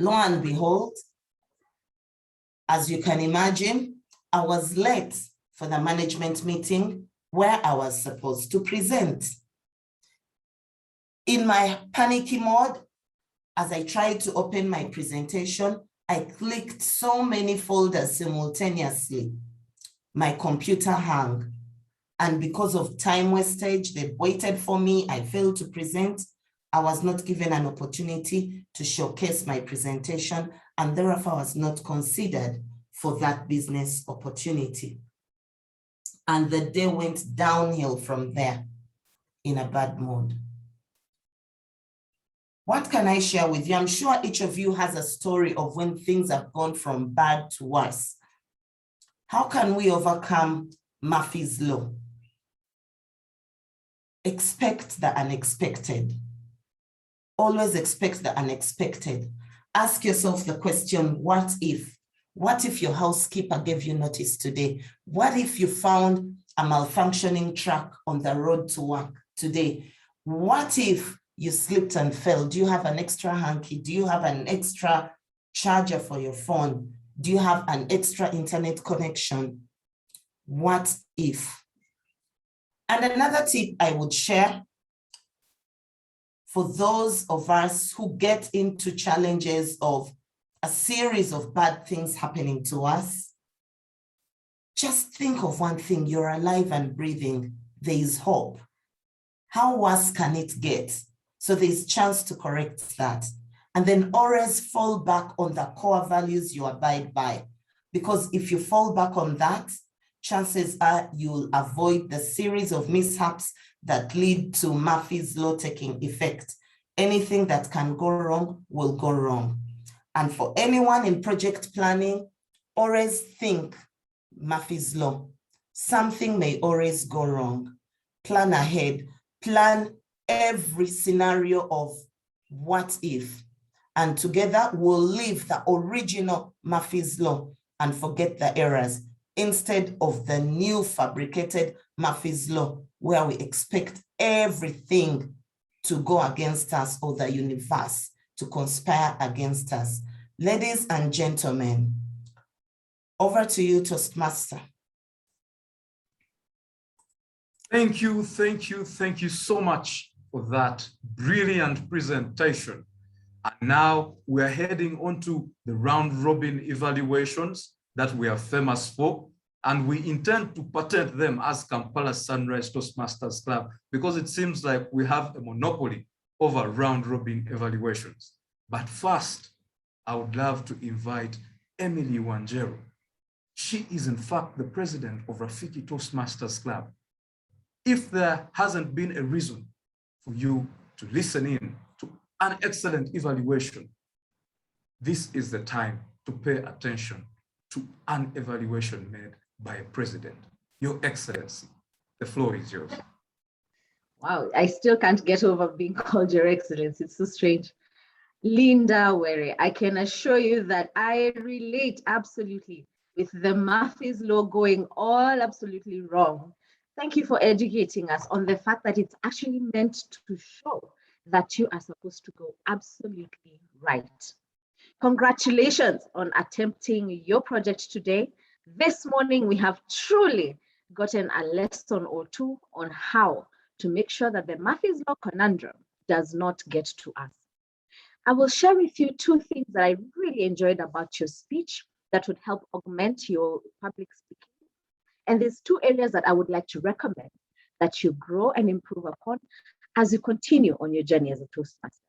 Lo and behold, as you can imagine, I was late for the management meeting where I was supposed to present. In my panicky mode, as I tried to open my presentation, I clicked so many folders simultaneously. My computer hung. And because of time wastage, they waited for me. I failed to present. I was not given an opportunity to showcase my presentation, and therefore was not considered for that business opportunity. And the day went downhill from there in a bad mood. What can I share with you? I'm sure each of you has a story of when things have gone from bad to worse. How can we overcome Murphy's Law? Expect the unexpected. Always expect the unexpected. Ask yourself the question, what if? What if your housekeeper gave you notice today? What if you found a malfunctioning truck on the road to work today? What if you slipped and fell? Do you have an extra hanky? Do you have an extra charger for your phone? Do you have an extra internet connection? What if? And another tip I would share for those of us who get into challenges of a series of bad things happening to us, just think of one thing: you're alive and breathing. There is hope. How worse can it get? So there's chance to correct that. And then always fall back on the core values you abide by. Because if you fall back on that, chances are you'll avoid the series of mishaps that lead to Murphy's Law taking effect. Anything that can go wrong will go wrong. And for anyone in project planning, always think Murphy's Law. Something may always go wrong. Plan ahead. Plan every scenario of what if. And together we'll leave the original Murphy's Law and forget the errors, instead of the new fabricated Murphy's Law, where we expect everything to go against us or the universe to conspire against us. Ladies and gentlemen, over to you, Toastmaster. Thank you so much for that brilliant presentation. And now we are heading on to the round robin evaluations that we are famous for, and we intend to patent them as Kampala Sunrise Toastmasters Club, because it seems like we have a monopoly over round robin evaluations. But first, I would love to invite Emily Wanjero. She is in fact the president of Rafiki Toastmasters Club. If there hasn't been a reason for you to listen in to an excellent evaluation, this is the time to pay attention to an evaluation made by a president. Your Excellency, the floor is yours. Wow, I still can't get over being called Your Excellency. It's so strange. Linda Were, I can assure you that I relate absolutely with the Murphy's Law going all absolutely wrong. Thank you for educating us on the fact that it's actually meant to show that you are supposed to go absolutely right. Congratulations on attempting your project today. This morning, we have truly gotten a lesson or two on how to make sure that the Murphy's Law conundrum does not get to us. I will share with you two things that I really enjoyed about your speech that would help augment your public speaking. And there's two areas that I would like to recommend that you grow and improve upon as you continue on your journey as a Toastmaster.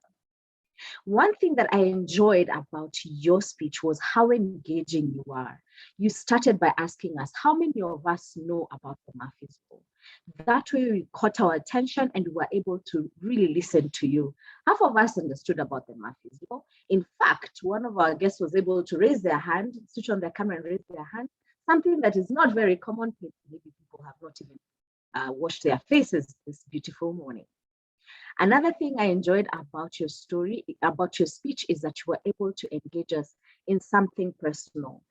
One thing that I enjoyed about your speech was how engaging you are. You started by asking us, how many of us know about the Murphy's Law? That way we caught our attention and we were able to really listen to you. Half of us understood about the Murphy's Law. In fact, one of our guests was able to raise their hand, switch on their camera and raise their hand, something that is not very common. Maybe people have not even washed their faces this beautiful morning. Another thing I enjoyed about your story, about your speech, is that you were able to engage us in something personal,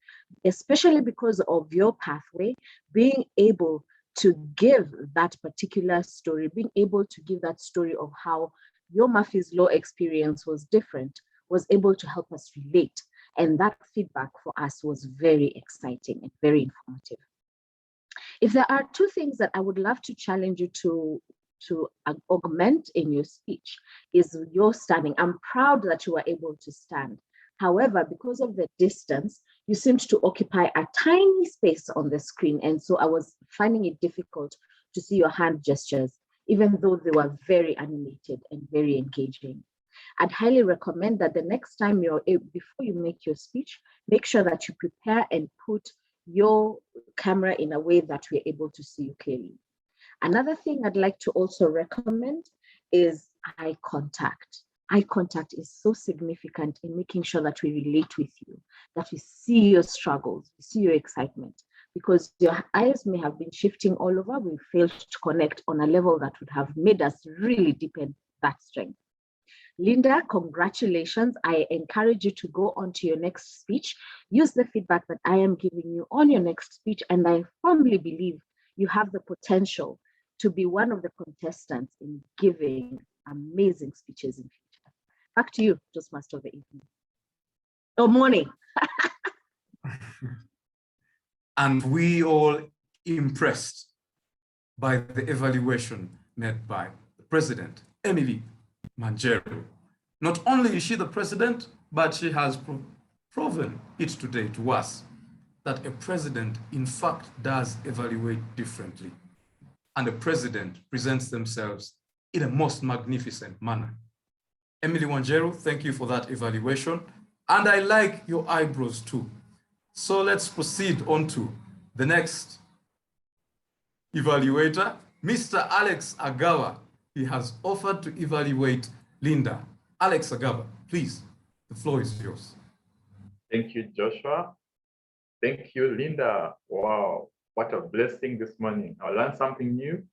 especially because of your pathway, being able to give that particular story, being able to give that story of how your Murphy's Law experience was different, was able to help us relate. And that feedback for us was very exciting and very informative. If there are two things that I would love to challenge you to augment in your speech, is your standing. I'm proud that you were able to stand. However, because of the distance, you seemed to occupy a tiny space on the screen. And so I was finding it difficult to see your hand gestures, even though they were very animated and very engaging. I'd highly recommend that the next time before you make your speech, make sure that you prepare and put your camera in a way that we're able to see you clearly. Another thing I'd like to also recommend is eye contact. Eye contact is so significant in making sure that we relate with you, that we see your struggles, we see your excitement, because your eyes may have been shifting all over. We failed to connect on a level that would have made us really deepen that strength. Linda, congratulations. I encourage you to go on to your next speech. Use the feedback that I am giving you on your next speech, and I firmly believe you have the potential to be one of the contestants in giving amazing speeches in future. Back to you, Toastmaster of the evening. Oh, morning. And we all impressed by the evaluation made by the President, Emily Manjero. Not only is she the president, but she has proven it today to us that a president, in fact, does evaluate differently. And the president presents themselves in a most magnificent manner. Emily Wanjeru, thank you for that evaluation. And I like your eyebrows too. So let's proceed on to the next evaluator, Mr. Alex Agawa. He has offered to evaluate Linda. Alex Agawa, please, the floor is yours. Thank you, Joshua. Thank you, Linda. Wow, what a blessing this morning. I learned something new.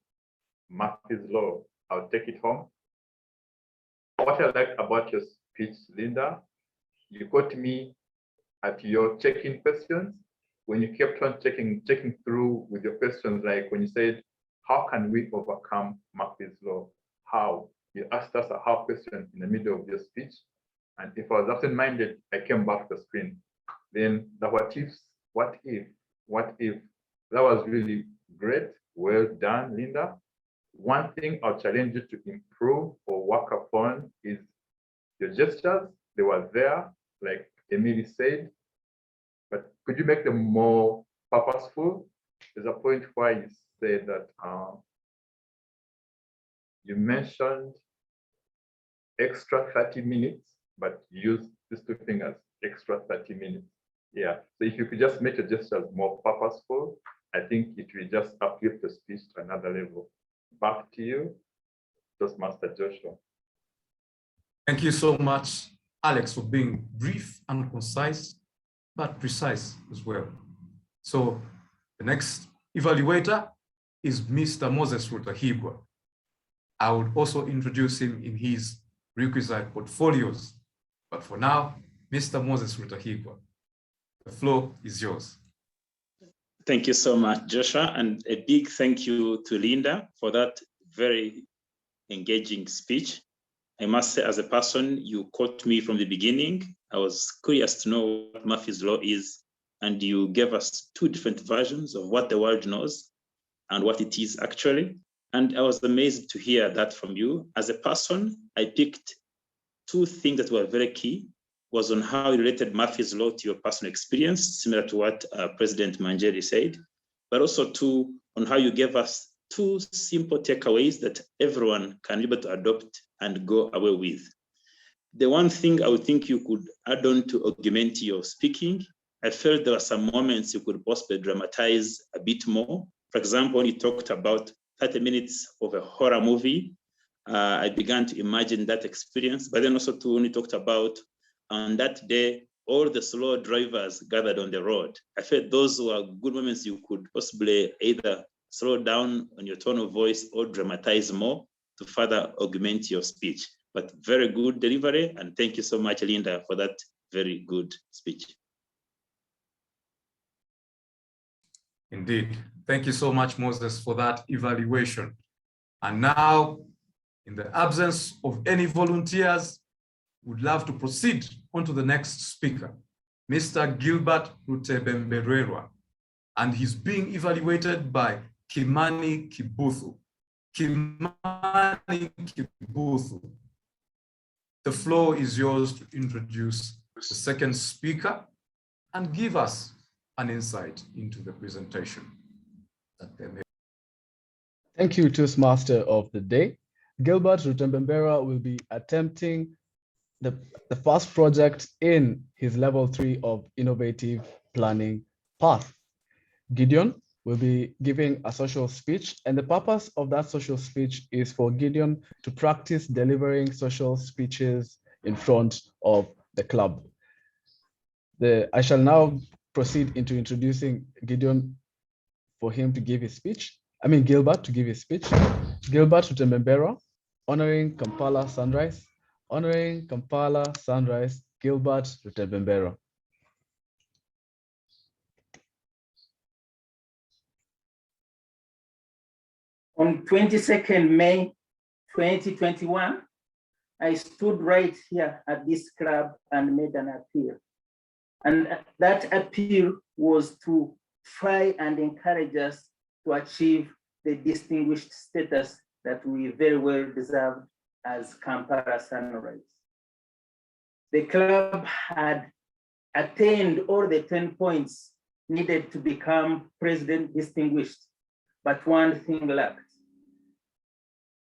Murphy's Law. I'll take it home. What I like about your speech, Linda, you got me at your check-in questions when you kept on checking through with your questions, like when you said, how can we overcome Murphy's Law? How? You asked us a how question in the middle of your speech. And if I was absent-minded, I came back to the screen. Then the what ifs, what if? That was really great. Well done, Linda. One thing I'll challenge you to improve or work upon is your gestures. They were there, like Emily said, but could you make them more purposeful? There's a point where you said that you mentioned extra 30 minutes, but use these two fingers, extra 30 minutes. Yeah, so if you could just make your gestures more purposeful, I think it will just uplift the speech to another level. Back to you, Toastmaster Joshua. Thank you so much, Alex, for being brief and concise, but precise as well. So the next evaluator is Mr. Moses Rutahigwa. I would also introduce him in his requisite portfolios. But for now, Mr. Moses Rutahigwa, the floor is yours. Thank you so much, Joshua, and a big thank you to Linda for that very engaging speech. I must say, as a person, you caught me from the beginning. I was curious to know what Murphy's Law is, and you gave us two different versions of what the world knows and what it is actually. And I was amazed to hear that from you. As a person, I picked two things that were very key, was on how you related Murphy's Law to your personal experience, similar to what President Manjeri said, but also on how you gave us two simple takeaways that everyone can be able to adopt and go away with. The one thing I would think you could add on to augment your speaking, I felt there were some moments you could possibly dramatize a bit more. For example, when you talked about 30 minutes of a horror movie, I began to imagine that experience, but then also too, when you talked about on that day, all the slow drivers gathered on the road. I felt those were good moments you could possibly either slow down on your tone of voice or dramatize more to further augment your speech. But very good delivery, and thank you so much, Linda, for that very good speech. Indeed. Thank you so much, Moses, for that evaluation. And now, in the absence of any volunteers, would love to proceed on to the next speaker, Mr. Gilbert Rutebembererwa, and he's being evaluated by Kimani Kibuthu. Kimani Kibuthu, the floor is yours to introduce the second speaker and give us an insight into the presentation that they made. Thank you, Toastmaster of the day. Gilbert Rutembembera will be attempting the first project in his level 3 of innovative planning path. Gideon will be giving a social speech, and the purpose of that social speech is for Gideon to practice delivering social speeches in front of the club. I shall now proceed into introducing Gideon for him to give his speech. Gilbert to give his speech. Gilbert Rutembembera, honoring Kampala Sunrise. Honoring Kampala Sunrise, Gilbert Rutembembera. On 22nd May 2021, I stood right here at this club and made an appeal. And that appeal was to try and encourage us to achieve the distinguished status that we very well deserve as Kampala Sunrise. The club had attained all the 10 points needed to become president distinguished, but one thing lacked.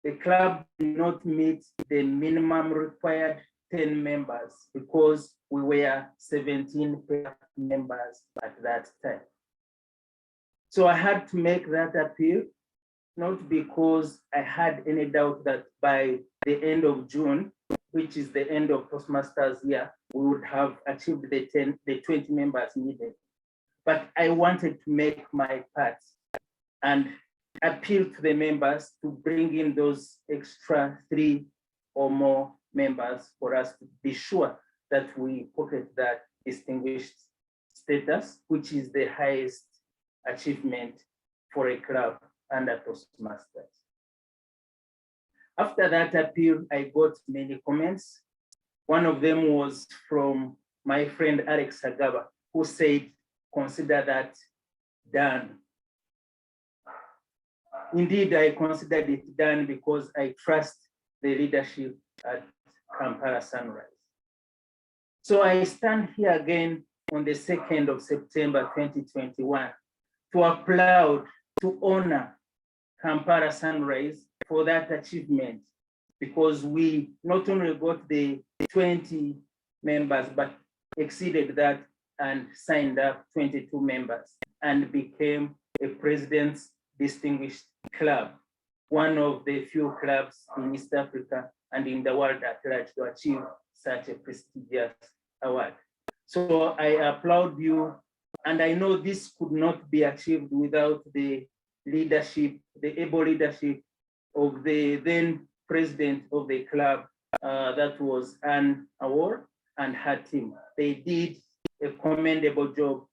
The club did not meet the minimum required 10 members because we were 17 members at that time. So I had to make that appeal, not because I had any doubt that by the end of June, which is the end of Toastmasters year, we would have achieved the 20 members needed. But I wanted to make my part and appeal to the members to bring in those extra 3 or more members for us to be sure that we pocket that distinguished status, which is the highest achievement for a club under Toastmasters. After that appeal, I got many comments. One of them was from my friend Alex Agaba, who said, consider that done. Indeed, I considered it done because I trust the leadership at Kampala Sunrise. So I stand here again on the 2nd of September 2021 to applaud, to honor Kampala Sunrise for that achievement, because we not only got the 20 members, but exceeded that and signed up 22 members and became a president's distinguished club, one of the few clubs in East Africa and in the world at large to achieve such a prestigious award. So I applaud you, and I know this could not be achieved without the leadership, the able leadership of the then president of the club, that was Anne Award, and her team. They did a commendable job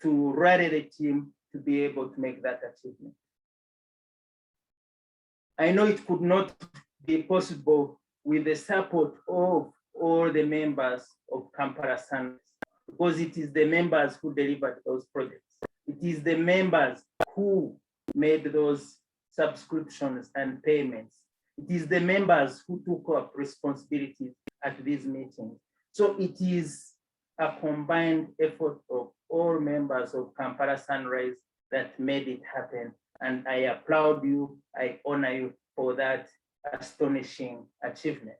to rally the team to be able to make that achievement. I know it could not be possible with the support of all the members of Kampala Sunrise, because it is the members who delivered those projects. It is the members who made those subscriptions and payments. It is the members who took up responsibilities at these meetings. So it is a combined effort of all members of Kampala Sunrise that made it happen. And I applaud you, I honor you for that astonishing achievement.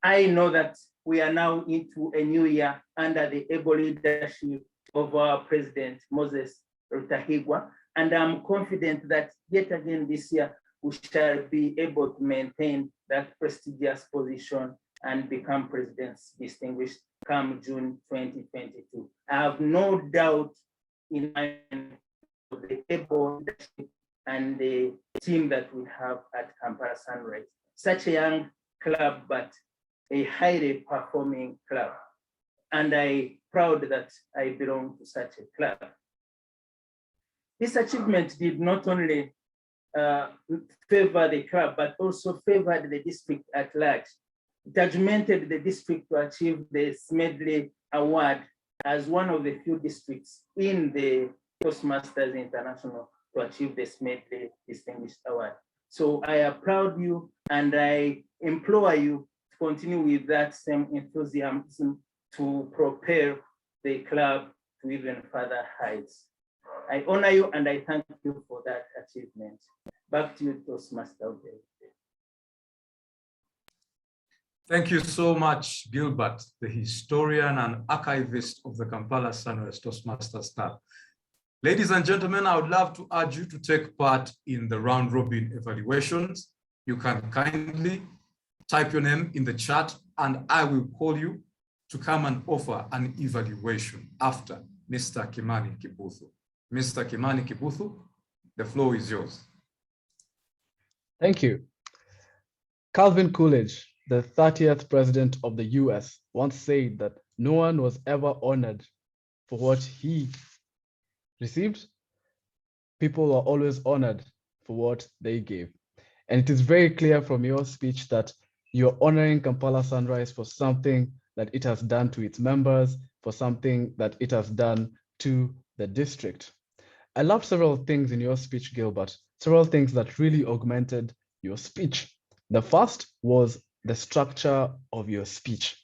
I know that we are now into a new year under the able leadership of our President, Moses Rutahigwa, and I'm confident that yet again this year, we shall be able to maintain that prestigious position and become President's distinguished come June 2022. I have no doubt in my mind of the able leadership and the team that we have at Kampala Sunrise. Such a young club, but a highly performing club. And I'm proud that I belong to such a club. This achievement did not only favor the club, but also favored the district at large. It augmented the district to achieve the Smedley Award as one of the few districts in the Toastmasters International to achieve the Smedley Distinguished Award. So I applaud you and I implore you to continue with that same enthusiasm to propel the club to even further heights. I honor you and I thank you for that achievement. Back to you, Toastmaster. Thank you so much, Gilbert, the historian and archivist of the Kampala Sunrise Toastmasters staff. Ladies and gentlemen, I would love to urge you to take part in the round robin evaluations. You can kindly type your name in the chat and I will call you to come and offer an evaluation after Mr. Kimani Kibuthu. Mr. Kimani Kibuthu, the floor is yours. Thank you. Calvin Coolidge, the 30th president of the US, once said that no one was ever honored for what he received. People are always honored for what they gave. And it is very clear from your speech that you're honoring Kampala Sunrise for something that it has done to its members, for something that it has done to the district. I loved several things in your speech, Gilbert, several things that really augmented your speech. The first was the structure of your speech.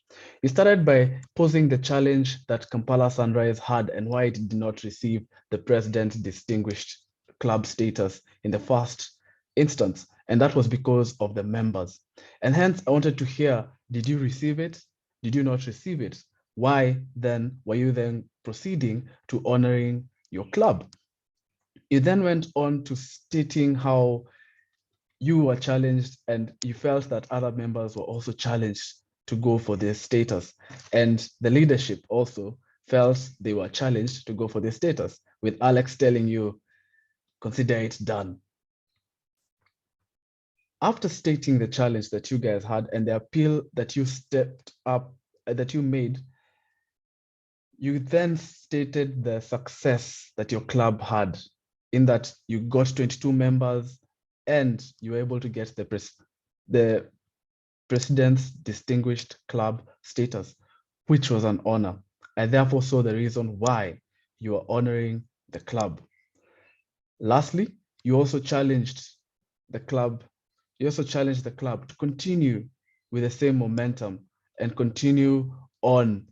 You started by posing the challenge that Kampala Sunrise had and why it did not receive the President Distinguished Club status in the first instance, and that was because of the members. And hence, I wanted to hear, did you receive it? Did you not receive it? Why then were you then proceeding to honoring your club? You then went on to stating how you were challenged and you felt that other members were also challenged to go for this status. And the leadership also felt they were challenged to go for this status, with Alex telling you, consider it done. After stating the challenge that you guys had and the appeal that you stepped up, that you made, you then stated the success that your club had, in that you got 22 members and you were able to get the President's Distinguished Club status, which was an honor. I therefore saw the reason why you are honoring the club. Lastly, you also challenged the club. You also challenged the club to continue with the same momentum and continue on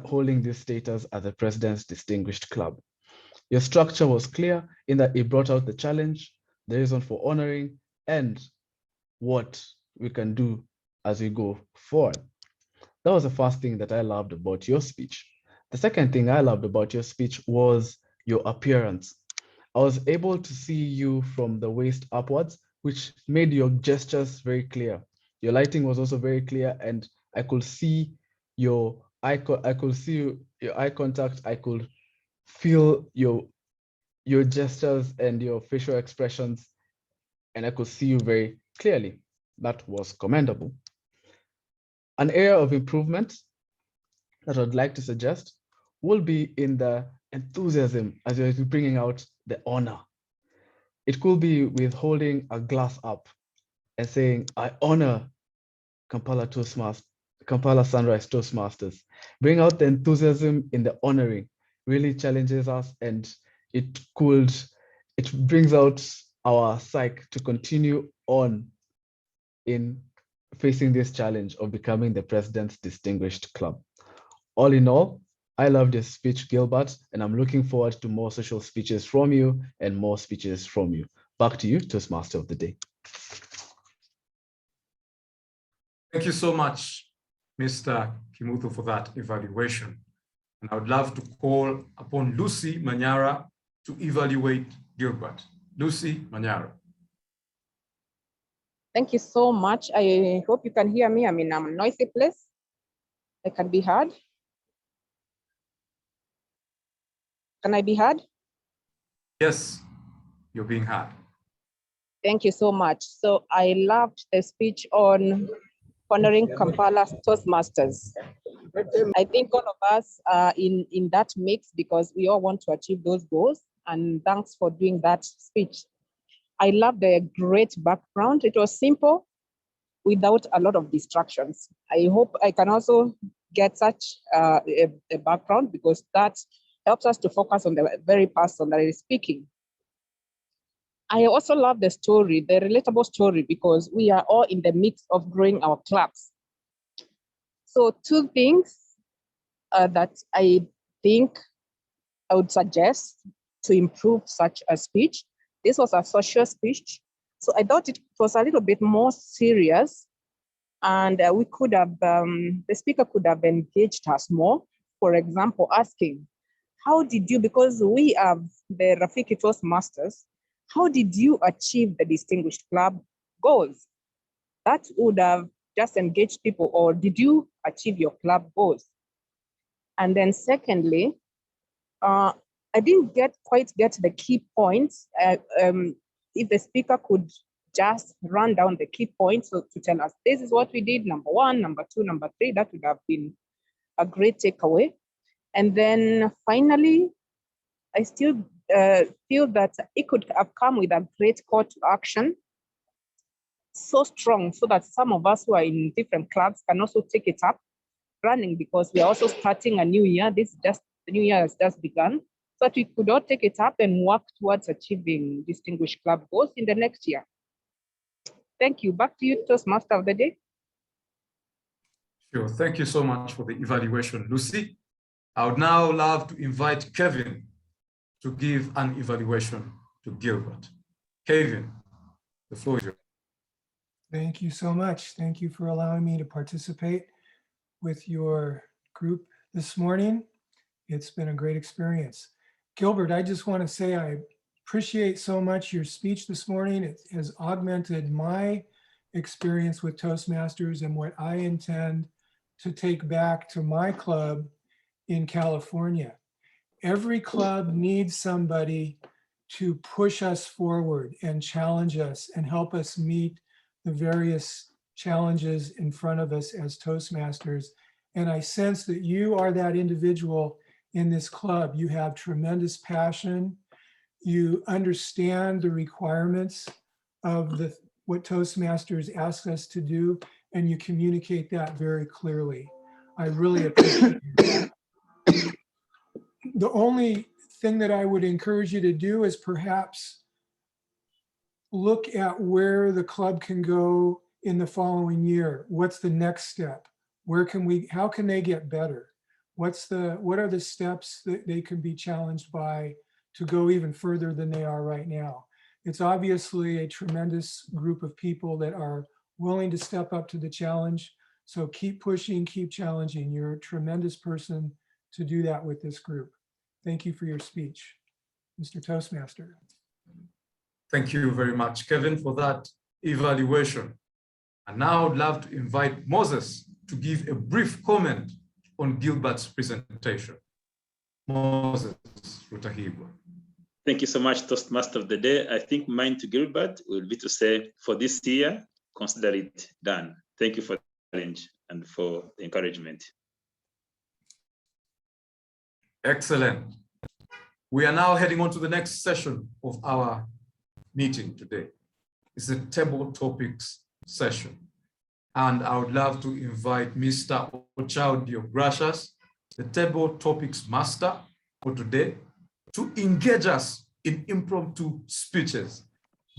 holding this status as the President's Distinguished Club. Your structure was clear in that it brought out the challenge, the reason for honoring, and what we can do as we go forward. That was the first thing that I loved about your speech. The second thing I loved about your speech was your appearance. I was able to see you from the waist upwards, which made your gestures very clear. Your lighting was also very clear, and I could see your eye contact. I could feel your gestures and your facial expressions, and I could see you very clearly. That was commendable. An area of improvement that I'd like to suggest will be in the enthusiasm as you're bringing out the honor. It could be with holding a glass up and saying, I honor Kampala Sunrise Toastmasters. Bring out the enthusiasm in the honoring, really challenges us, and it brings out our psyche to continue on in facing this challenge of becoming the President's Distinguished Club. All in all, I loved your speech, Gilbert, and I'm looking forward to more social speeches from you and more speeches from you. Back to you, Toastmaster of the Day. Thank you so much, Mr. Kimuthu, for that evaluation. And I would love to call upon Lucy Manyara to evaluate Gilbert. Lucy Manyara. Thank you so much. I hope you can hear me. I'm in a noisy place. I can be heard. Can I be heard? Yes, you're being heard. Thank you so much. So I loved the speech on honoring Kampala Toastmasters. I think all of us are in that mix because we all want to achieve those goals. And thanks for doing that speech. I love the great background. It was simple without a lot of distractions. I hope I can also get such a background, because that helps us to focus on the very person that is speaking. I also love the story, the relatable story, because we are all in the midst of growing our clubs. So 2 things that I think I would suggest to improve such a speech. This was a social speech, so I thought it was a little bit more serious, and we could have, the speaker could have engaged us more. For example, asking, how did you, because we have the Rafiki Toastmasters, how did you achieve the distinguished club goals? That would have just engaged people. Or did you achieve your club goals? And then secondly, I didn't quite get the key points. If the speaker could just run down the key points to tell us, this is what we did, number 1, number 2, number 3, that would have been a great takeaway. And then finally, I still feel that it could have come with a great call to action, so strong, so that some of us who are in different clubs can also take it up running, because we are also starting a new year. The new year has just begun, so that we could all take it up and work towards achieving distinguished club goals in the next year. Thank you. Back to you, Toastmaster of the Day. Sure. Thank you so much for the evaluation, Lucy. I would now love to invite Kevin to give an evaluation to Gilbert. Kevin, the floor is yours. Thank you so much. Thank you for allowing me to participate with your group this morning. It's been a great experience. Gilbert, I just want to say I appreciate so much your speech this morning. It has augmented my experience with Toastmasters and what I intend to take back to my club in California. Every club needs somebody to push us forward and challenge us and help us meet the various challenges in front of us as Toastmasters. And I sense that you are that individual in this club. You have tremendous passion. You understand the requirements of what Toastmasters ask us to do, and you communicate that very clearly. I really appreciate that. The only thing that I would encourage you to do is perhaps look at where the club can go in the following year. What's the next step? How can they get better? What are the steps that they can be challenged by to go even further than they are right now? It's obviously a tremendous group of people that are willing to step up to the challenge. So keep pushing, keep challenging. You're a tremendous person to do that with this group. Thank you for your speech, Mr. Toastmaster. Thank you very much, Kevin, for that evaluation. And now I'd love to invite Moses to give a brief comment on Gilbert's presentation. Moses Rutahibwa. Thank you so much, Toastmaster of the Day. I think mine to Gilbert will be to say, for this year, consider it done. Thank you for the challenge and for the encouragement. Excellent. We are now heading on to the next session of our meeting today. It's a table topics session. And I would love to invite Mr. Ochaudio Gracias, the table topics master for today, to engage us in impromptu speeches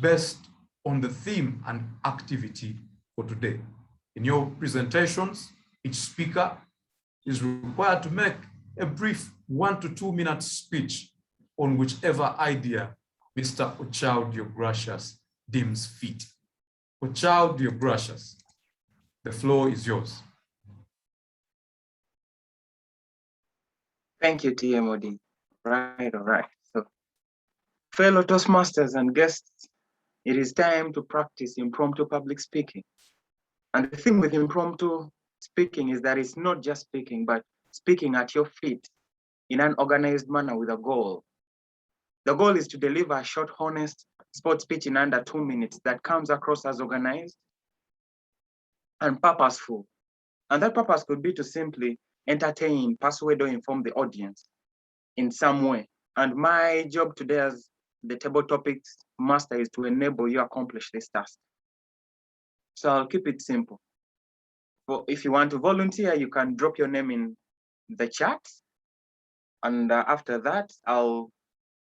based on the theme and activity for today. In your presentations, each speaker is required to make a brief 1 to 2 minute speech on whichever idea Mr. Ochaudio Gracias deems fit. Ochaudio Gracias, the floor is yours. Thank you, TMOD. All right. So, fellow Toastmasters and guests, it is time to practice impromptu public speaking. And the thing with impromptu speaking is that it's not just speaking, but speaking at your feet in an organized manner with a goal. The goal is to deliver a short, honest sports speech in under 2 minutes that comes across as organized and purposeful. And that purpose could be to simply entertain, persuade, or inform the audience in some way. And my job today as the table topics master is to enable you accomplish this task. So I'll keep it simple. Well, if you want to volunteer, you can drop your name in the chat. And after that, I'll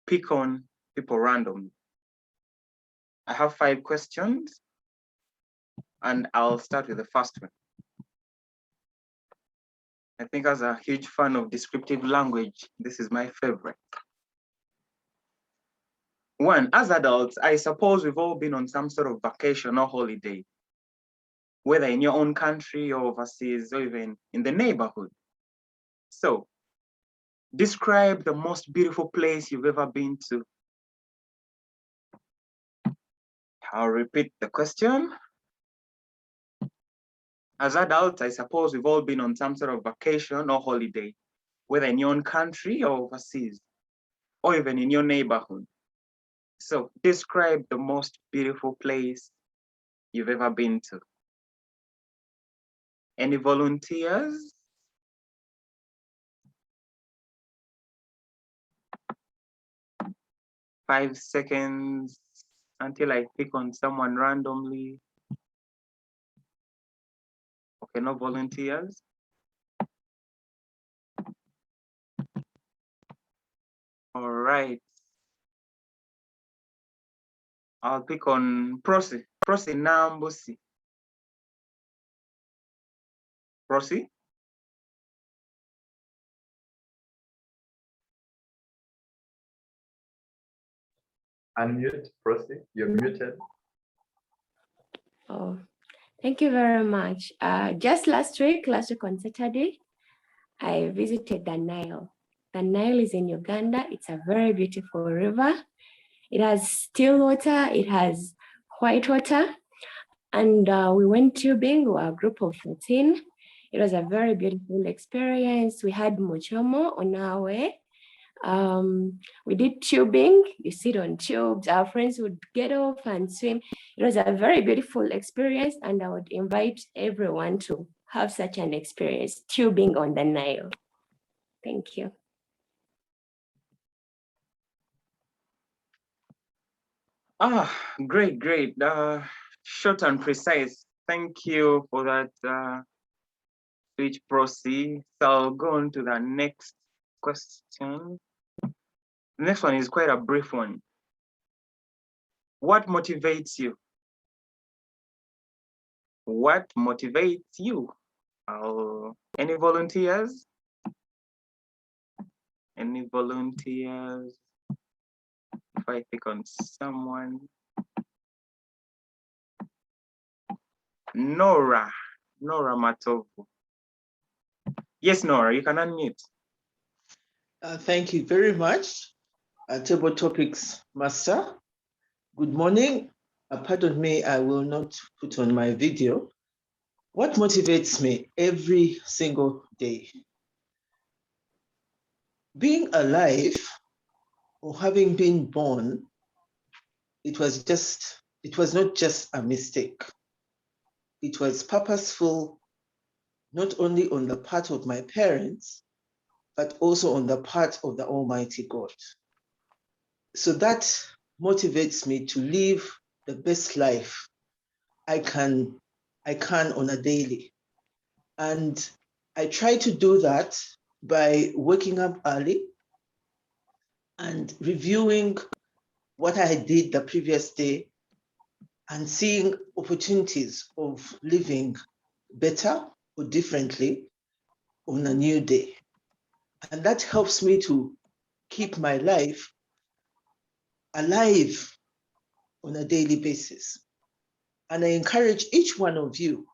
pick on people randomly. I have 5 questions, and I'll start with the first one. I think as a huge fan of descriptive language, this is my favorite. 1, as adults, I suppose we've all been on some sort of vacation or holiday, whether in your own country or overseas, or even in the neighborhood. So, describe the most beautiful place you've ever been to. I'll repeat the question. As adults, I suppose we've all been on some sort of vacation or holiday, whether in your own country or overseas, or even in your neighborhood. So describe the most beautiful place you've ever been to. Any volunteers? Five seconds until I pick on someone randomly. Okay, no volunteers. All right. I'll pick on Prosi. Prosi Nambusi. Prosi? Unmute, Prosi, you're muted. Oh, thank you very much. Just last week on Saturday, I visited the Nile. The Nile is in Uganda. It's a very beautiful river. It has still water, it has white water. And we went tubing, we were a group of 14. It was a very beautiful experience. We had mochomo on our way. We did tubing, you sit on tubes, our friends would get off and swim. It was a very beautiful experience, and I would invite everyone to have such an experience, tubing on the Nile. Thank you. Great, great. Short and precise. Thank you for that speech, Prosi. So I'll go on to the next question. The next one is quite a brief one. What motivates you? What motivates you? Any volunteers? Any volunteers? If I pick on someone. Nora Matovu. Yes, Nora, you can unmute. Thank you very much, Table Topics Master. Good morning. Pardon me, I will not put on my video. What motivates me every single day? Being alive, or having been born, it was not just a mistake. It was purposeful, not only on the part of my parents, but also on the part of the Almighty God. So that motivates me to live the best life I can on a daily. And I try to do that by waking up early and reviewing what I did the previous day and seeing opportunities of living better or differently on a new day. And that helps me to keep my life alive on a daily basis. And I encourage each one of you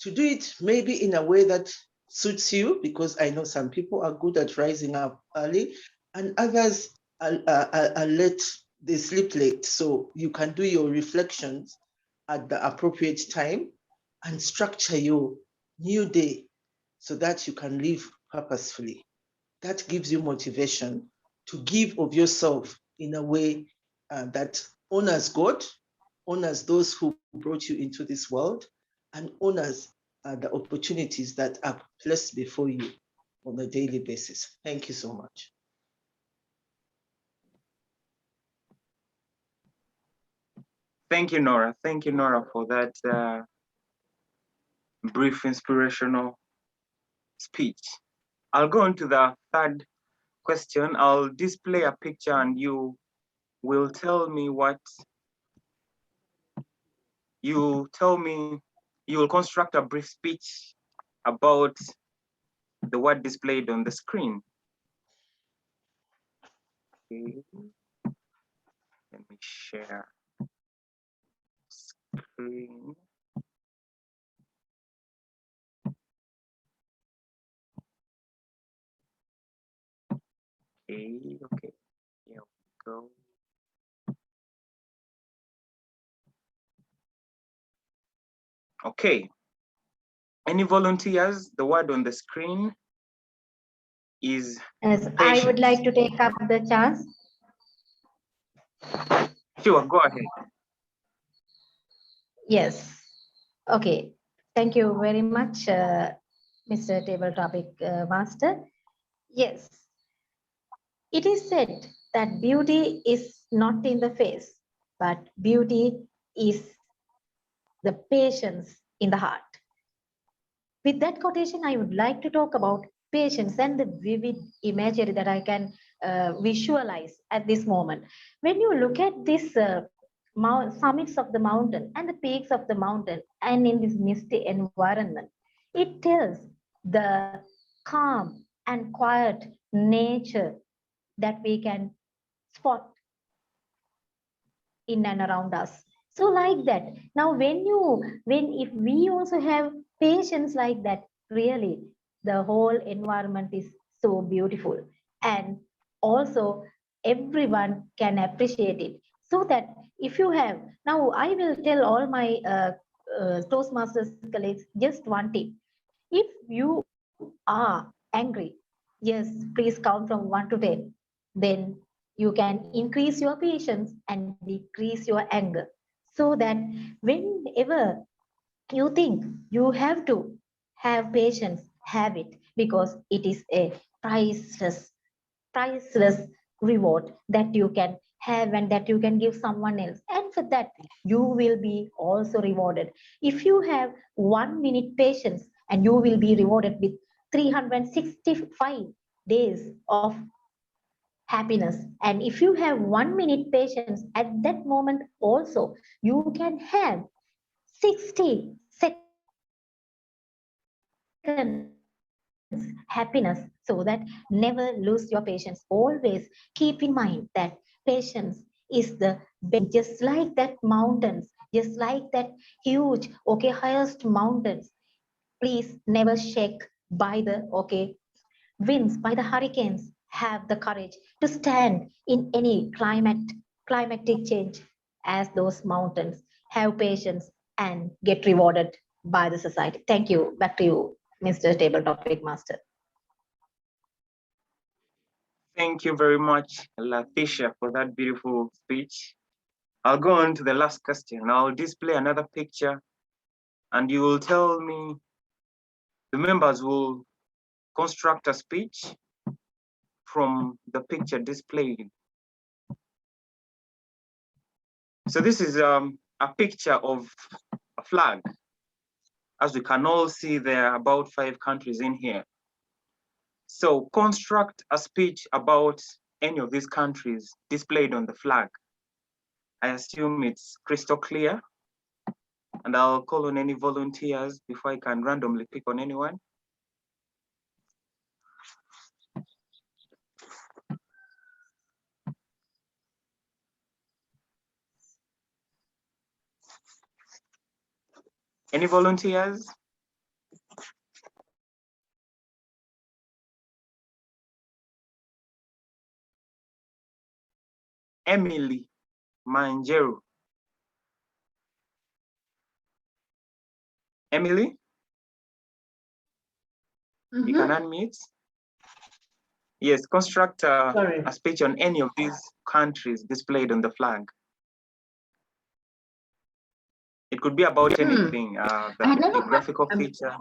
to do it maybe in a way that suits you, because I know some people are good at rising up early and others are late, they sleep late. So you can do your reflections at the appropriate time and structure your new day so that you can live purposefully. That gives you motivation to give of yourself in a way that honors God, honors those who brought you into this world, and honors the opportunities that are placed before you on a daily basis. Thank you so much. Thank you, Nora. Thank you, Nora, for that brief inspirational speech. I'll go on to the third question. I'll display a picture and you will tell me what you tell me. You will construct a brief speech about the word displayed on the screen. Okay. Let me share screen. Okay, here we go. Okay, any volunteers? The word on the screen is Yes, patience. I would like to take up the chance. Sure, go ahead. Yes. Okay. Thank you very much, Mr. Table Topic Master. Yes. It is said that beauty is not in the face, but beauty is the patience in the heart. With that quotation, I would like to talk about patience and the vivid imagery that I can visualize at this moment. When you look at this summits of the mountain and the peaks of the mountain and in this misty environment, it tells the calm and quiet nature that we can spot in and around us. So like that, now if we also have patience like that, really the whole environment is so beautiful, and also everyone can appreciate it. So that if you have, now I will tell all my Toastmasters colleagues just one tip. If you are angry, yes, please count from 1 to 10. Then you can increase your patience and decrease your anger. So that whenever you think you have to have patience, have it, because it is a priceless reward that you can have and that you can give someone else, and for that you will be also rewarded. If you have 1 minute patience, and you will be rewarded with 365 days of happiness. And if you have 1 minute patience, at that moment also you can have 60 seconds happiness. So that never lose your patience. Always keep in mind that patience is the best. Just like that mountains, just like that huge, highest mountains, please never shake by the winds, by the hurricanes. Have the courage to stand in any climatic change as those mountains. Have patience and get rewarded by the society. Thank you. Back to you, Mr. Table Topic Master. Thank you very much, Letitia, for that beautiful speech. I'll go on to the last question. I'll display another picture and you will tell me, the members will construct a speech from the picture displayed. So this is a picture of a flag. As we can all see, there are about 5 countries in here. So construct a speech about any of these countries displayed on the flag. I assume it's crystal clear. And I'll call on any volunteers before I can randomly pick on anyone. Any volunteers? Emily Manjero. Emily? You can unmute. Yes, construct a speech on any of these countries displayed on the flag. It could be about anything, the geographical features.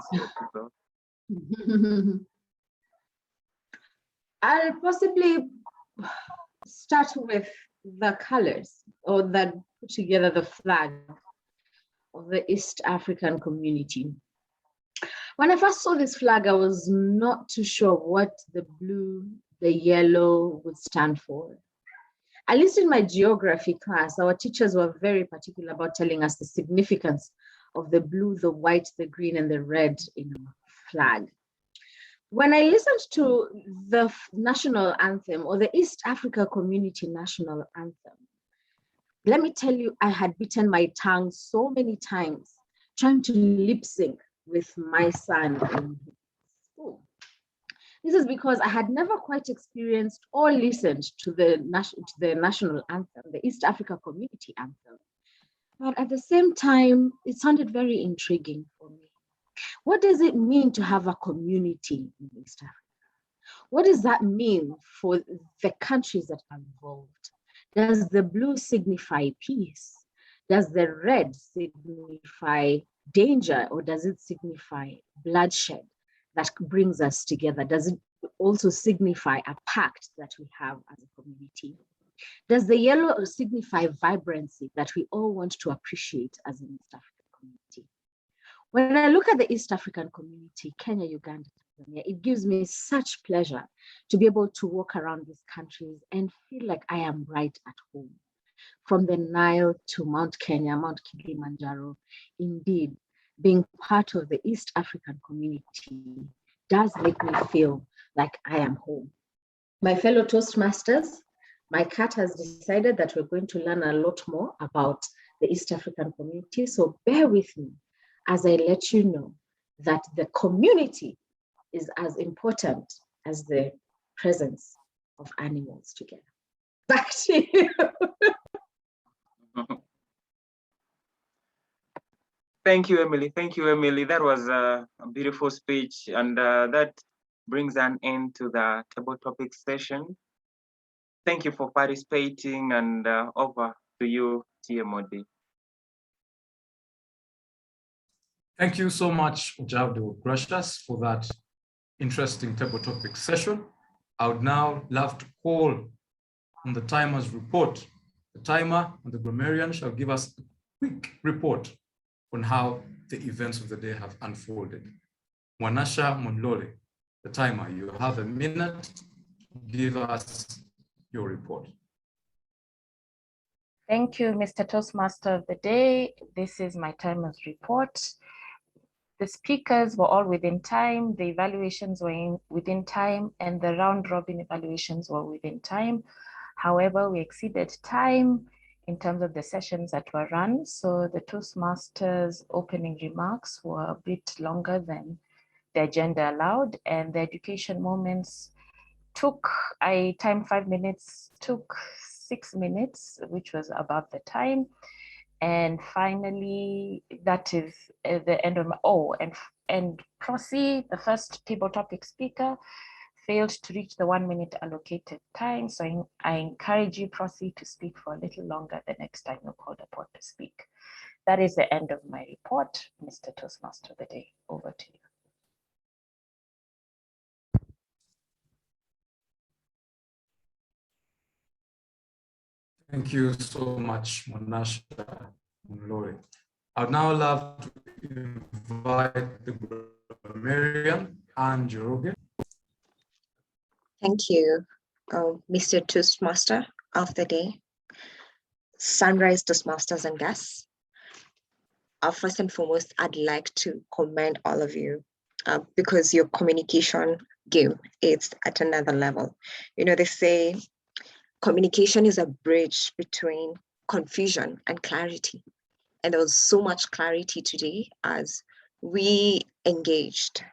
I'll possibly start with the colors or the put together the flag of the East African community. When I first saw this flag, I was not too sure what the blue, the yellow would stand for. At least in my geography class, our teachers were very particular about telling us the significance of the blue, the white, the green, and the red in our flag. When I listened to the national anthem, or the East Africa Community National Anthem, let me tell you, I had bitten my tongue so many times trying to lip sync with my son in school. This is because I had never quite experienced or listened to the national anthem, the East Africa Community Anthem. But at the same time, it sounded very intriguing for me. What does it mean to have a community in East Africa? What does that mean for the countries that are involved? Does the blue signify peace? Does the red signify danger, or does it signify bloodshed that brings us together? Does it also signify a pact that we have as a community? Does the yellow signify vibrancy that we all want to appreciate as an East African community? When I look at the East African community, Kenya, Uganda, Tanzania, it gives me such pleasure to be able to walk around these countries and feel like I am right at home. From the Nile to Mount Kenya, Mount Kilimanjaro, indeed, being part of the East African community does make me feel like I am home. My fellow Toastmasters, my cat has decided that we're going to learn a lot more about the East African community, so bear with me as I let you know that the community is as important as the presence of animals together. Back to you. Thank you, Emily. Thank you, Emily. That was a beautiful speech, and that brings an end to the table topic session. Thank you for participating, and over to you, TMOD. Thank you so much, Ojabdo Gracious, for that interesting table topic session. I would now love to call on the timer's report. The timer and the grammarian shall give us a quick report on how the events of the day have unfolded. Mwanasha Monlole, the timer, you have a minute to give us your report. Thank you, Mr. Toastmaster of the day. This is my timer's report. The speakers were all within time, the evaluations were within time, and the round robin evaluations were within time. However, we exceeded time in terms of the sessions that were run. So the Toastmasters opening remarks were a bit longer than the agenda allowed, and the education moments took, I timed 5 minutes, took 6 minutes, which was above the time. And finally, that is the end of my, and Prossy, the first table topic speaker, failed to reach the 1 minute allocated time. So I encourage you, Prossy, to speak for a little longer the next time you're called upon to speak. That is the end of my report, Mr. Toastmaster of the day. Over to you. Thank you so much, Mwanasha Monlole. I'd now love to invite the grammarian, Anne Njoroge. Thank you, Mr. Toastmaster of the day, Sunrise Toastmasters and guests. First and foremost, I'd like to commend all of you because your communication game is at another level. You know, they say communication is a bridge between confusion and clarity. And there was so much clarity today as we engaged.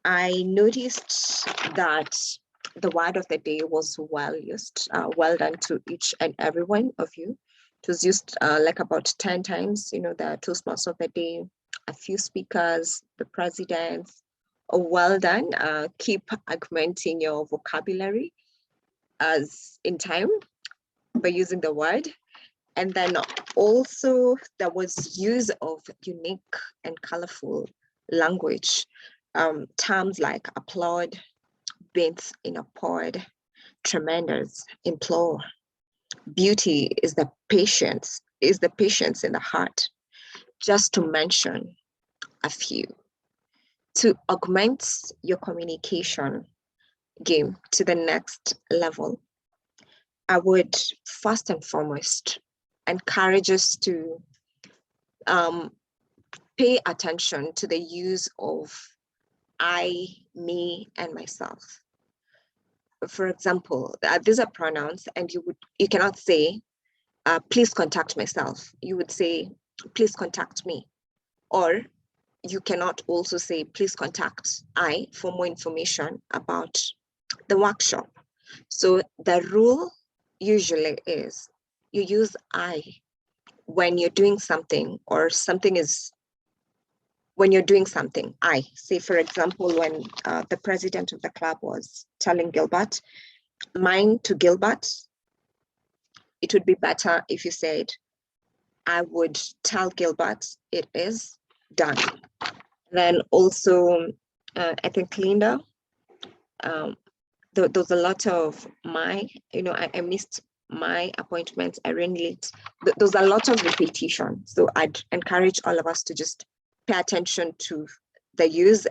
I noticed that the word of the day was well used. Well done to each and every one of you. It was used like about 10 times, you know, the Toastmasters of the day, a few speakers, the presidents. Well done. Keep augmenting your vocabulary as in time by using the word. And then also there was use of unique and colorful language. Terms like applaud, bent in a pod, tremendous, implore. Beauty is the patience is the patience in the heart, just to mention a few. To augment your communication game to the next level, I would first and foremost encourage us to pay attention to the use of I, me, and myself. For example, these are pronouns, and you cannot say, please contact myself. You would say, please contact me. Or you cannot also say, please contact I for more information about the workshop. So the rule usually is you use I when you're doing something, or something is, when you're doing something, I. Say, for example, when the president of the club was telling Gilbert, mine to Gilbert, it would be better if you said, I would tell Gilbert it is done. Then also, I think Linda, there's a lot of my, I missed my appointment, I ran late. There's a lot of repetition. So I'd encourage all of us to just pay attention to the use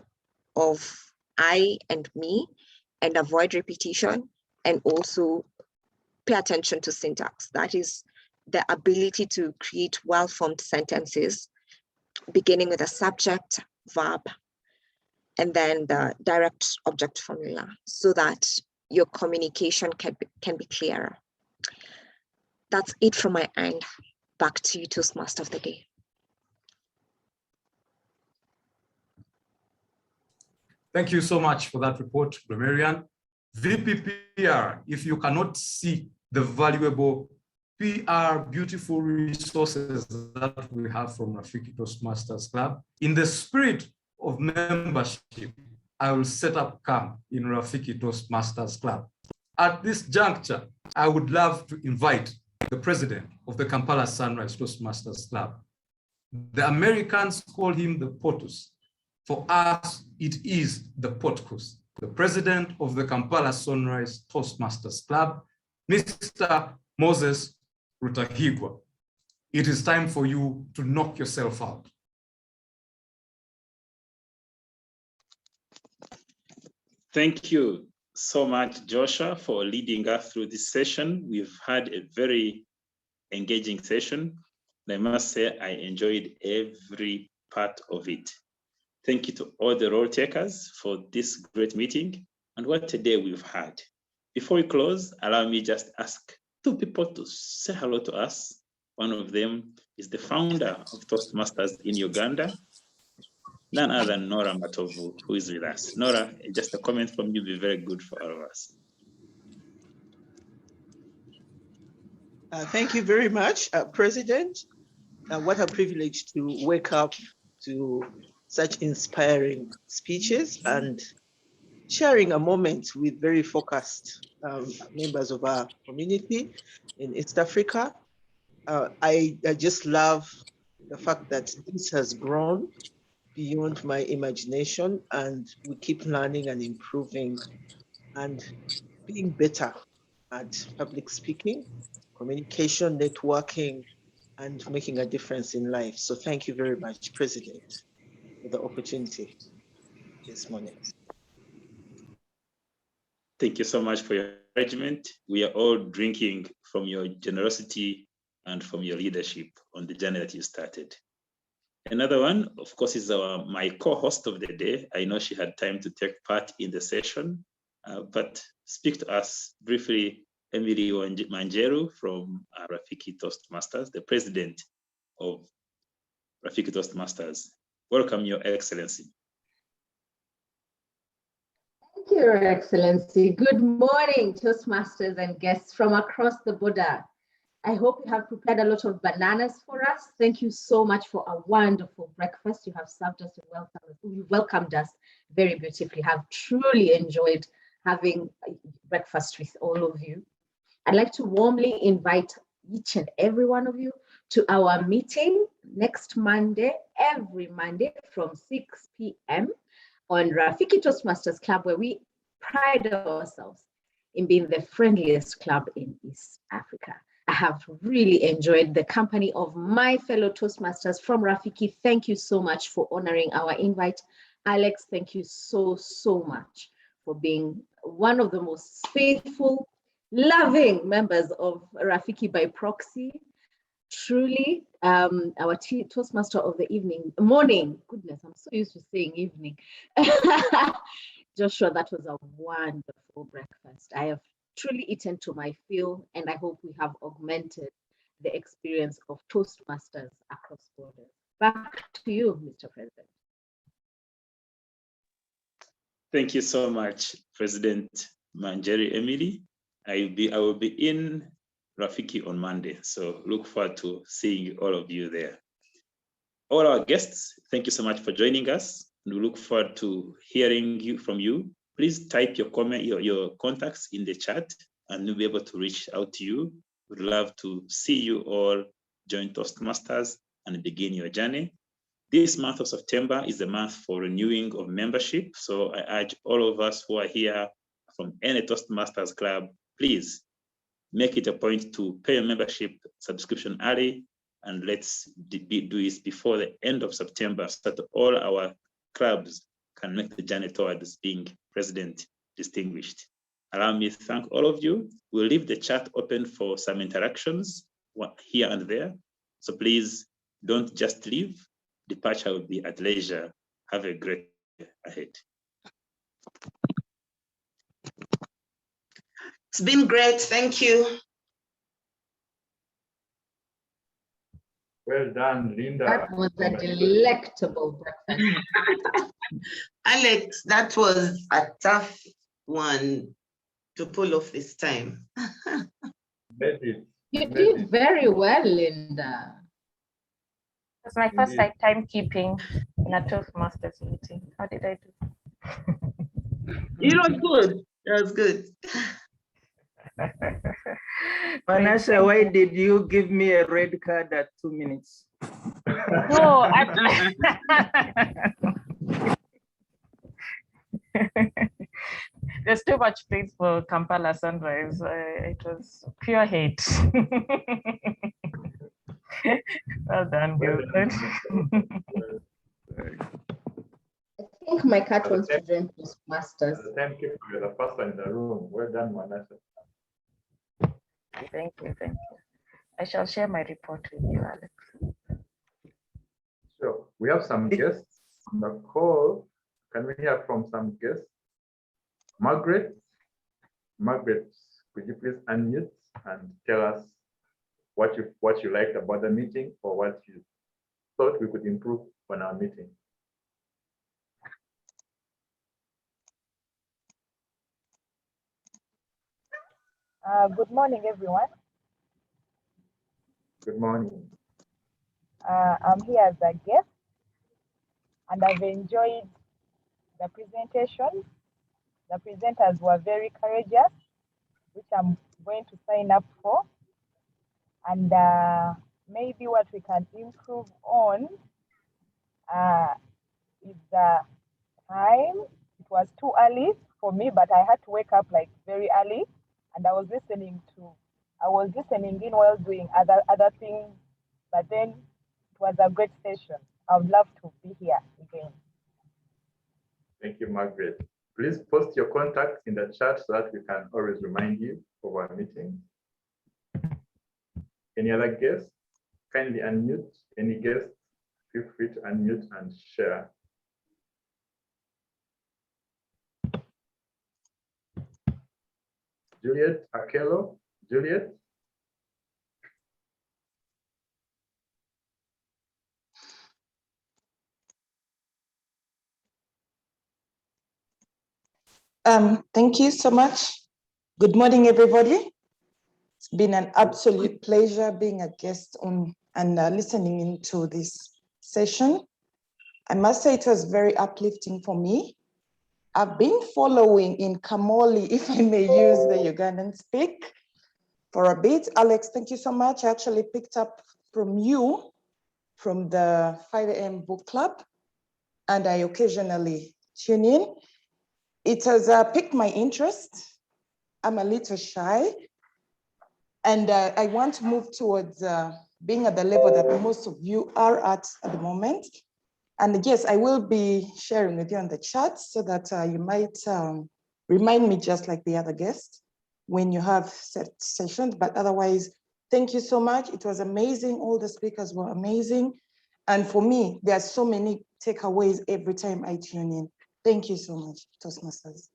of I and me and avoid repetition, and also pay attention to syntax. That is the ability to create well-formed sentences beginning with a subject, verb, and then the direct object formula, so that your communication can be clearer. That's it from my end. Back to you, Toastmaster of the Day. Thank you so much for that report, Romarian. VPPR, if you cannot see the valuable PR beautiful resources that we have from Rafiki Toastmasters Club, in the spirit of membership, I will set up camp in Rafiki Toastmasters Club. At this juncture, I would love to invite the president of the Kampala Sunrise Toastmasters Club. The Americans call him the POTUS. For us, it is the POTCUS, the president of the Kampala Sunrise Toastmasters Club, Mr. Moses Rutahigwa. It is time for you to knock yourself out. Thank you so much, Joshua, for leading us through this session. We've had a very engaging session. I must say I enjoyed every part of it. Thank you to all the role takers for this great meeting, and what a day we've had. Before we close, allow me just ask two people to say hello to us. One of them is the founder of Toastmasters in Uganda, none other than Nora Matovu, who is with us. Nora, just a comment from you will be very good for all of us. Thank you very much, President. What a privilege to wake up to such inspiring speeches and sharing a moment with very focused members of our community in East Africa. I just love the fact that this has grown beyond my imagination, and we keep learning and improving and being better at public speaking, communication, networking, and making a difference in life. So thank you very much, President, for the opportunity this morning. Thank you so much for your encouragement. We are all drinking from your generosity and from your leadership on the journey that you started. Another one, of course, is my co-host of the day. I know she had time to take part in the session, but speak to us briefly, Emily Manjeru from Rafiki Toastmasters, the president of Rafiki Toastmasters. Welcome, Your Excellency. Thank you, Your Excellency. Good morning, Toastmasters and guests from across the border. I hope you have prepared a lot of bananas for us. Thank you so much for a wonderful breakfast. You have served us and you welcomed us very beautifully. Have truly enjoyed having breakfast with all of you. I'd like to warmly invite each and every one of you to our meeting next Monday, every Monday from 6 p.m. on Rafiki Toastmasters Club, where we pride ourselves in being the friendliest club in East Africa. I have really enjoyed the company of my fellow Toastmasters. From Rafiki, thank you so much for honoring our invite. Alex, thank you so, so much for being one of the most faithful, loving members of Rafiki by proxy. Truly, our Toastmaster of the morning. Goodness, I'm so used to saying evening. Joshua, that was a wonderful breakfast. I have truly eaten to my fill, and I hope we have augmented the experience of Toastmasters across borders. Back to you, Mr. President. Thank you so much, President Manjeri Emily. I will be in Rafiki on Monday, so look forward to seeing all of you there. All our guests, thank you so much for joining us. We look forward to hearing from you. Please type your comment, your contacts in the chat, and we'll be able to reach out to you. We'd love to see you all join Toastmasters and begin your journey. This month of September is the month for renewing of membership. So I urge all of us who are here from any Toastmasters club, please make it a point to pay a membership subscription early, and let's do this before the end of September so that all our clubs can make the journey towards being president distinguished. Allow me to thank all of you. We'll leave the chat open for some interactions here and there. So please don't just leave. Departure will be at leisure. Have a great day ahead. It's been great. Thank you. Well done, Linda. That was a delectable breakfast. Alex, that was a tough one to pull off this time. You did very well, Linda. It was my first time keeping in a Toastmasters meeting. How did I do? You were good. That was good. Vanessa, why did you give me a red card at 2 minutes? No, there's too much praise for Kampala Sunrise. It was pure hate. Well done, Gilbert. I think my cat wants to join Toastmasters. Thank you for the first one in the room. Well done, Vanessa. Thank you, thank you. I shall share my report with you, Alex. So we have some guests on the call. Can we hear from some guests? Margaret, could you please unmute and tell us what you liked about the meeting or what you thought we could improve on our meeting? Good morning, everyone. Good morning. I'm here as a guest, and I've enjoyed the presentation. The presenters were very courageous, which I'm going to sign up for. And maybe what we can improve on is the time. It was too early for me, but I had to wake up like very early, and I was listening in while doing other things. But then it was a great session. I would love to be here again. Thank you, Margaret. Please post your contacts in the chat so that we can always remind you of our meeting. Any other guests? Kindly unmute. Any guests? Feel free to unmute and share. Juliet Akelo. Juliet? Thank you so much. Good morning, everybody. It's been an absolute pleasure being a guest on and listening into this session. I must say it was very uplifting for me. I've been following in Kamoli, if I may use the Ugandan speak, for a bit. Alex, thank you so much. I actually picked up from you from the 5 a.m. book club, and I occasionally tune in. It has piqued my interest. I'm a little shy, And I want to move towards being at the level that most of you are at the moment. And yes, I will be sharing with you on the chat so that you might remind me just like the other guests when you have set sessions, but otherwise, thank you so much. It was amazing. All the speakers were amazing. And for me, there are so many takeaways every time I tune in. Thank you so much, Toastmasters.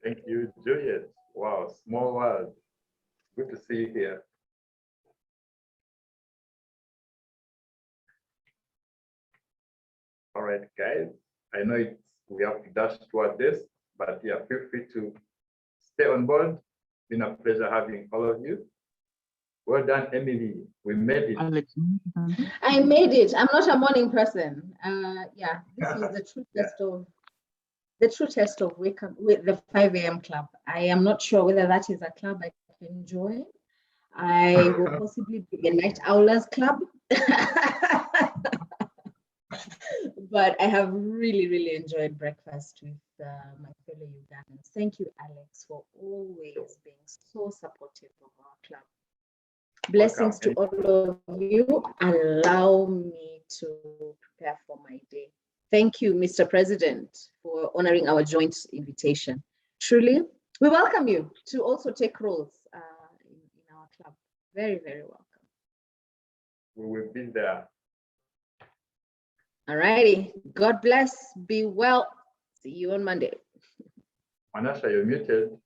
Thank you, Juliet. Wow, small world. Good to see you here. All right, guys. I know we have to dash toward this, but yeah, feel free to stay on board. It's been a pleasure having all of you. Well done, Emily. We made it. Alex. I made it. I'm not a morning person. Yeah, this is the true test of wake up with the 5 a.m. club. I am not sure whether that is a club I can join. I will possibly be a night owlers club. But I have really, really enjoyed breakfast with my fellow Ugandans. Thank you, Alex, for always being so supportive of our club. Blessings to all of you. Allow me to prepare for my day. Thank you, Mr. President, for honoring our joint invitation. Truly, we welcome you to also take roles in our club. Very, very welcome. We will be there. All righty. God bless. Be well. See you on Monday. Manasha, you're muted.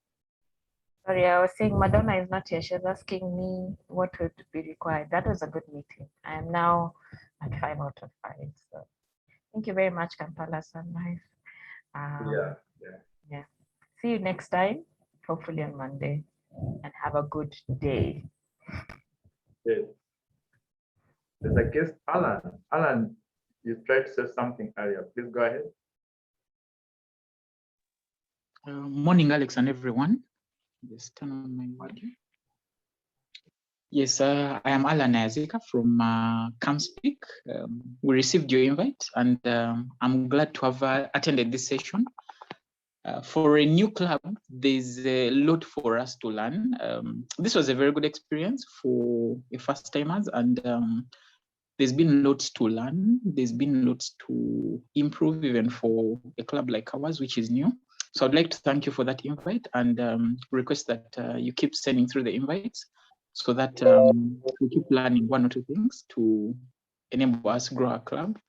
Sorry, I was saying Madonna is not here. She's asking me what would be required. That was a good meeting. I am now at 5 out of 5. So thank you very much, Kampala Sunrise. Yeah. See you next time, hopefully on Monday, and have a good day. Yes. There's a guest, Alan. Alan, you tried to say something earlier. Please go ahead. Morning, Alex and everyone. Just turn on my video. Yes, I am Alan Azika from Campspeak. We received your invite, and I'm glad to have attended this session. For a new club, there's a lot for us to learn. This was a very good experience for the first timers, and there's been lots to learn. There's been lots to improve, even for a club like ours, which is new. So I'd like to thank you for that invite, and request that you keep sending through the invites so that we keep learning one or two things to enable us grow our club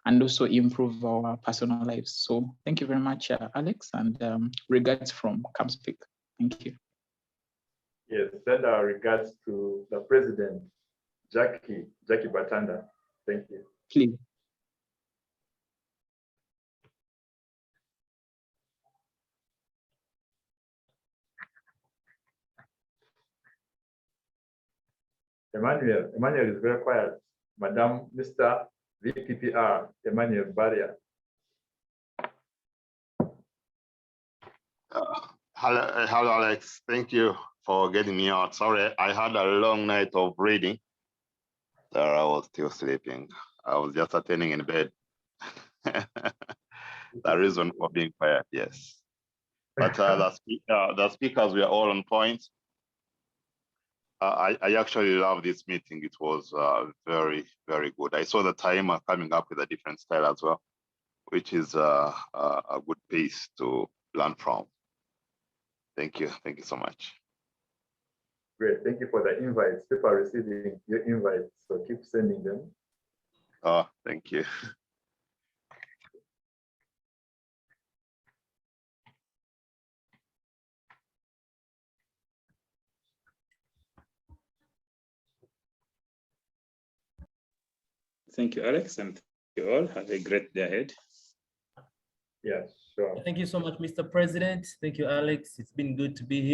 and also improve our personal lives. So thank you very much, Alex, and regards from Campspeak. Thank you. Yes, send our regards to the president, Jackie Batanda. Thank you. Please. Emmanuel is very quiet. Madam, Mr. VPPR, Emmanuel Barrier. Hello, Alex. Thank you for getting me out. Sorry, I had a long night of reading. There, I was still sleeping. I was just attending in bed. The reason for being quiet, yes. But the speakers were all on point. I actually love this meeting. It was very, very good. I saw the timer coming up with a different style as well, which is a good piece to learn from. Thank you. Thank you so much. Great. Thank you for the invites. People are receiving your invites, so keep sending them. Oh, thank you. Thank you, Alex, and thank you all. Have a great day ahead. Yes, sure. Thank you so much, Mr. President. Thank you, Alex. It's been good to be here.